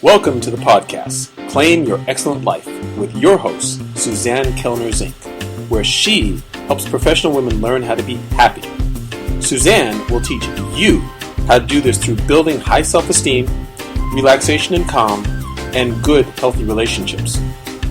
Welcome to the podcast, Claim Your Excellent Life, with your host, Suzanne Kellner-Zinck, where she helps professional women learn how to be happy. Suzanne will teach you how to do this through building high self-esteem, relaxation and calm, and good, healthy relationships.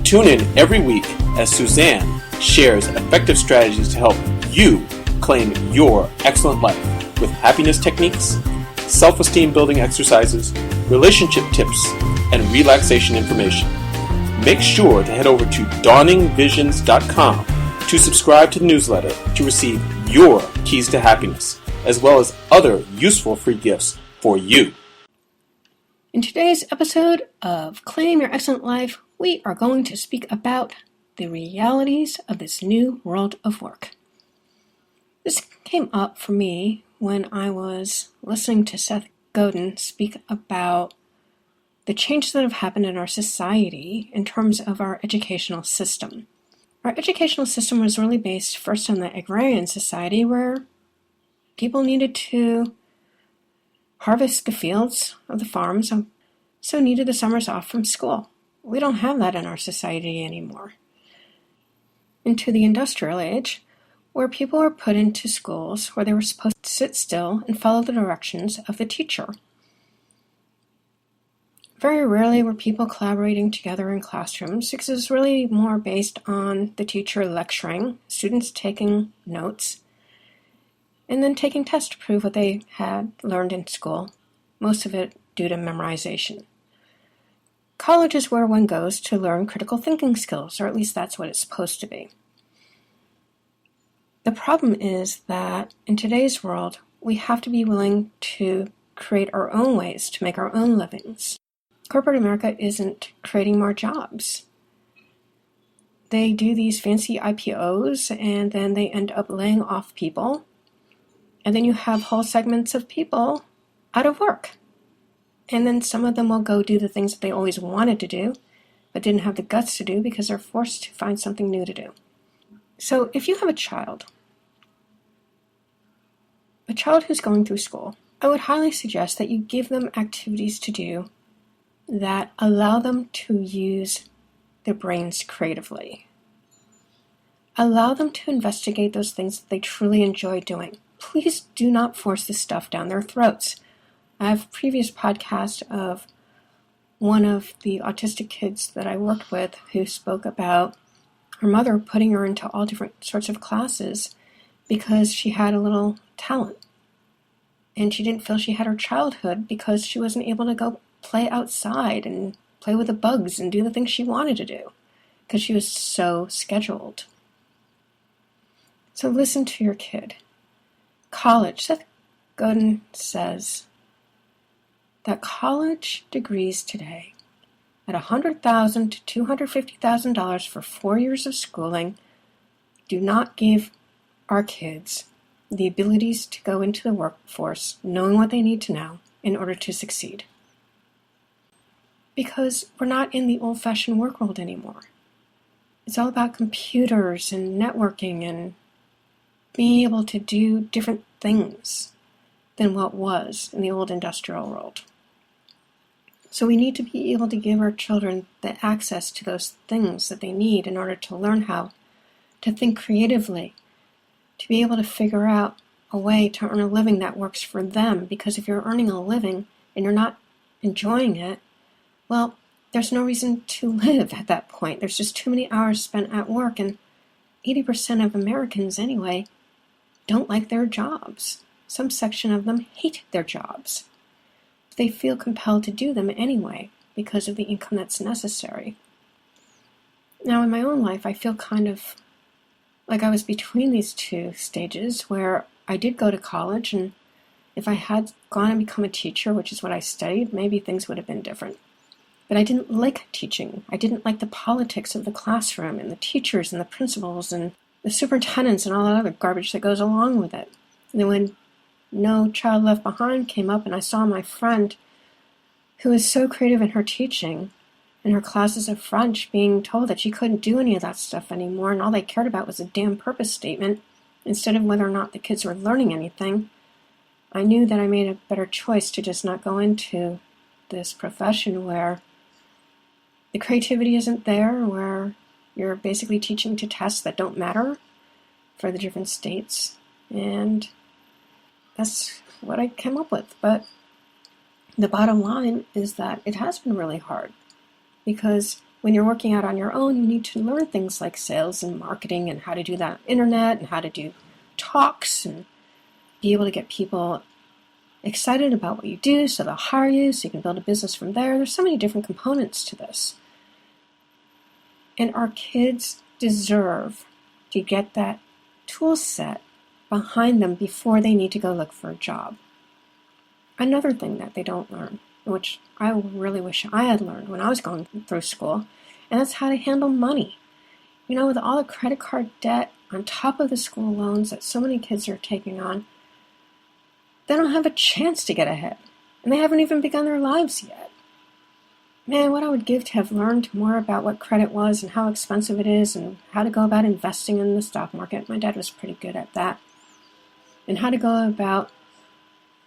Tune in every week as Suzanne shares effective strategies to help you claim your excellent life with happiness techniques, self-esteem building exercises, relationship tips, and relaxation information. Make sure to head over to dawningvisions.com to subscribe to the newsletter to receive your keys to happiness, as well as other useful free gifts for you. In today's episode of Claim Your Excellent Life, we are going to speak about the realities of this new world of work. This came up for me when I was listening to Seth Godin speak about the changes that have happened in our society in terms of our educational system. Our educational system was really based first on the agrarian society, where people needed to harvest the fields of the farms, so needed the summers off from school. We don't have that in our society anymore. Into the industrial age, where people were put into schools where they were supposed to sit still and follow the directions of the teacher. Very rarely were people collaborating together in classrooms, because it was really more based on the teacher lecturing, students taking notes, and then taking tests to prove what they had learned in school, most of it due to memorization. College is where one goes to learn critical thinking skills, or at least that's what it's supposed to be. The problem is that in today's world, we have to be willing to create our own ways to make our own livings. Corporate America isn't creating more jobs. They do these fancy IPOs, and then they end up laying off people. And then you have whole segments of people out of work. And then some of them will go do the things that they always wanted to do, but didn't have the guts to do because they're forced to find something new to do. So if you have a child who's going through school, I would highly suggest that you give them activities to do that allow them to use their brains creatively. Allow them to investigate those things that they truly enjoy doing. Please do not force this stuff down their throats. I have a previous podcast of one of the autistic kids that I worked with who spoke about her mother putting her into all different sorts of classes because she had a little talent. And she didn't feel she had her childhood because she wasn't able to go play outside and play with the bugs and do the things she wanted to do because she was so scheduled. So listen to your kid. College. Seth Godin says that college degrees today at $100,000 to $250,000 for 4 years of schooling do not give our kids the abilities to go into the workforce knowing what they need to know in order to succeed. Because we're not in the old-fashioned work world anymore. It's all about computers and networking and being able to do different things than what was in the old industrial world. So we need to be able to give our children the access to those things that they need in order to learn how to think creatively, to be able to figure out a way to earn a living that works for them. Because if you're earning a living and you're not enjoying it, well, there's no reason to live at that point. There's just too many hours spent at work, and 80% of Americans anyway don't like their jobs. Some section of them hate their jobs. They feel compelled to do them anyway because of the income that's necessary. Now, in my own life, I feel kind of like I was between these two stages where I did go to college, and if I had gone and become a teacher, which is what I studied, maybe things would have been different. But I didn't like teaching. I didn't like the politics of the classroom and the teachers and the principals and the superintendents and all that other garbage that goes along with it. And then when No Child Left Behind came up and I saw my friend who was so creative in her teaching, in her classes of French, being told that she couldn't do any of that stuff anymore, and all they cared about was a damn purpose statement instead of whether or not the kids were learning anything, I knew that I made a better choice to just not go into this profession where The creativity isn't there, where you're basically teaching to tests that don't matter for the different states. And that's what I came up with. But the bottom line is that it has been really hard, because when you're working out on your own, you need to learn things like sales and marketing and how to do that on the internet and how to do talks and be able to get people excited about what you do so they'll hire you so you can build a business from there. There's so many different components to this. And our kids deserve to get that tool set behind them before they need to go look for a job. Another thing that they don't learn, which I really wish I had learned when I was going through school, and that's how to handle money. With all the credit card debt on top of the school loans that so many kids are taking on, they don't have a chance to get ahead, and they haven't even begun their lives yet. Man, what I would give to have learned more about what credit was and how expensive it is and how to go about investing in the stock market. My dad was pretty good at that. And how to go about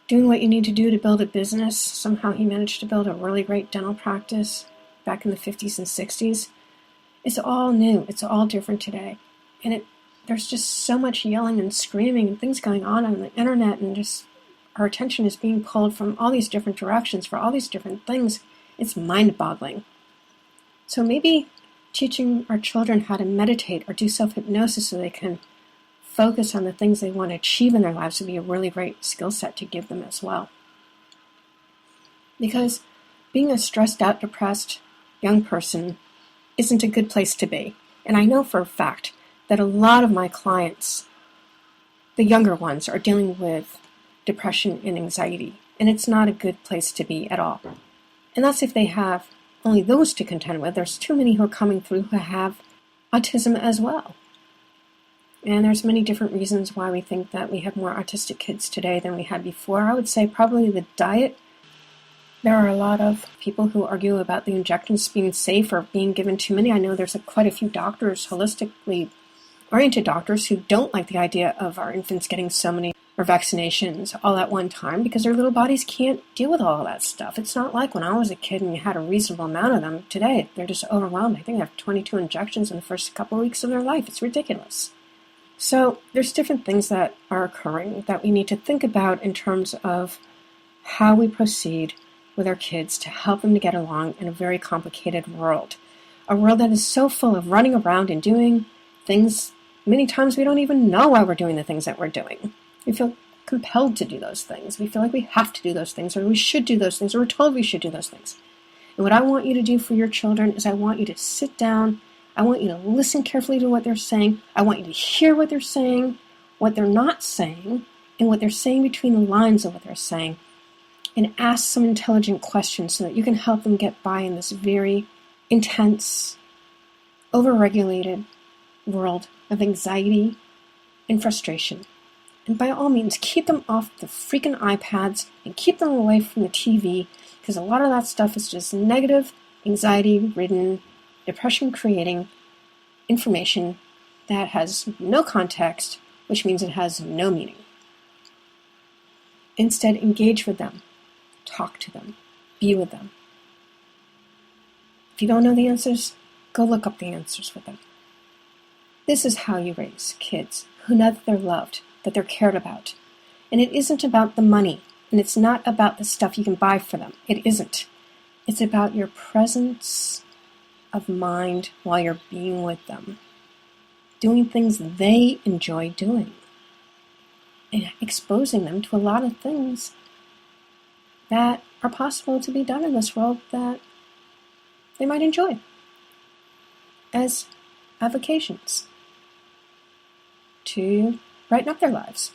doing what you need to do to build a business. Somehow he managed to build a really great dental practice back in the 50s and 60s. It's all new. It's all different today. And there's just so much yelling and screaming and things going on the internet, and just our attention is being pulled from all these different directions for all these different things. It's mind-boggling. So maybe teaching our children how to meditate or do self-hypnosis so they can focus on the things they want to achieve in their lives would be a really great skill set to give them as well. Because being a stressed out, depressed young person isn't a good place to be. And I know for a fact that a lot of my clients, the younger ones, are dealing with depression and anxiety. And it's not a good place to be at all. And that's if they have only those to contend with. There's too many who are coming through who have autism as well. And there's many different reasons why we think that we have more autistic kids today than we had before. I would say probably the diet. There are a lot of people who argue about the injections being safe or being given too many. I know there's quite a few doctors, holistically oriented doctors, who don't like the idea of our infants getting so many vaccinations all at one time because their little bodies can't deal with all of that stuff. It's not like when I was a kid and you had a reasonable amount of them. Today, they're just overwhelmed. I think they have 22 injections in the first couple of weeks of their life. It's ridiculous. So there's different things that are occurring that we need to think about in terms of how we proceed with our kids to help them to get along in a very complicated world. A world that is so full of running around and doing things. Many times we don't even know why we're doing the things that we're doing. We feel compelled to do those things. We feel like we have to do those things, or we should do those things, or we're told we should do those things. And what I want you to do for your children is I want you to sit down. I want you to listen carefully to what they're saying. I want you to hear what they're saying, what they're not saying, and what they're saying between the lines of what they're saying. And ask some intelligent questions so that you can help them get by in this very intense, overregulated world of anxiety and frustration. And by all means, keep them off the freaking iPads and keep them away from the TV, because a lot of that stuff is just negative, anxiety-ridden, depression-creating information that has no context, which means it has no meaning. Instead, engage with them. Talk to them. Be with them. If you don't know the answers, go look up the answers with them. This is how you raise kids who know that they're loved, that they're cared about. And it isn't about the money, and it's not about the stuff you can buy for them. It isn't. It's about your presence of mind while you're being with them, doing things they enjoy doing, and exposing them to a lot of things that are possible to be done in this world that they might enjoy as avocations to brighten up their lives.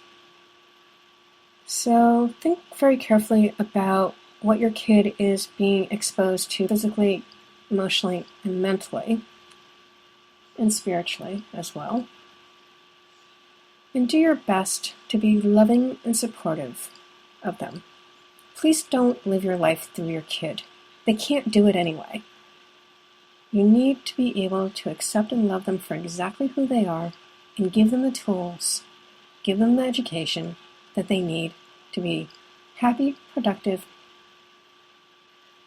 So think very carefully about what your kid is being exposed to physically, emotionally, and mentally, and spiritually as well. And do your best to be loving and supportive of them. Please don't live your life through your kid. They can't do it anyway. You need to be able to accept and love them for exactly who they are and give them the tools, give them the education that they need to be happy, productive,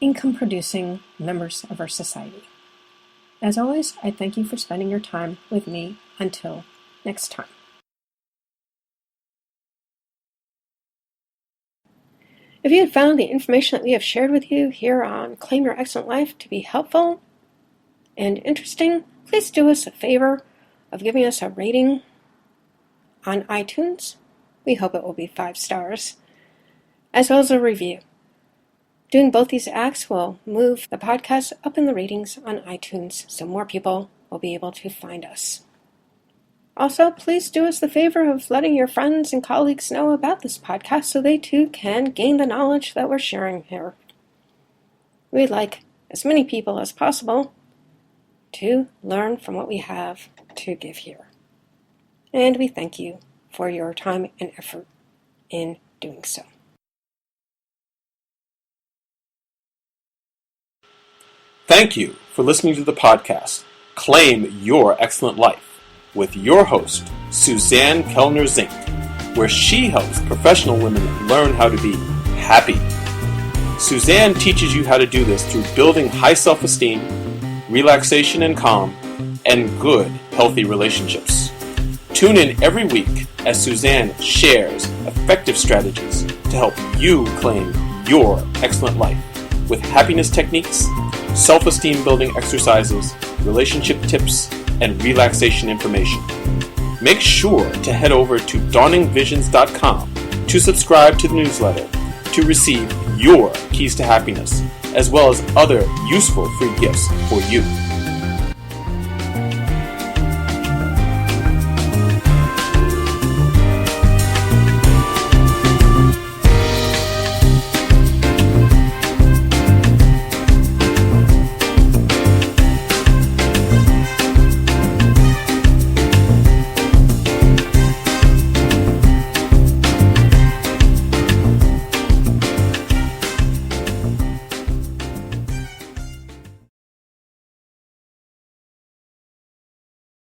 income-producing members of our society. As always, I thank you for spending your time with me. Until next time. If you have found the information that we have shared with you here on Claim Your Excellent Life to be helpful and interesting, please do us a favor of giving us a rating on iTunes. We hope it will be 5 stars, as well as a review. Doing both these acts will move the podcast up in the ratings on iTunes so more people will be able to find us. Also, please do us the favor of letting your friends and colleagues know about this podcast so they too can gain the knowledge that we're sharing here. We'd like as many people as possible to learn from what we have to give here. And we thank you for your time and effort in doing so. Thank you for listening to the podcast, Claim Your Excellent Life, with your host, Suzanne Kellner-Zinck, where she helps professional women learn how to be happy. Suzanne teaches you how to do this through building high self-esteem, relaxation and calm, and good, healthy relationships. Tune in every week as Suzanne shares effective strategies to help you claim your excellent life with happiness techniques, self-esteem building exercises, relationship tips, and relaxation information. Make sure to head over to dawningvisions.com to subscribe to the newsletter to receive your keys to happiness, as well as other useful free gifts for you.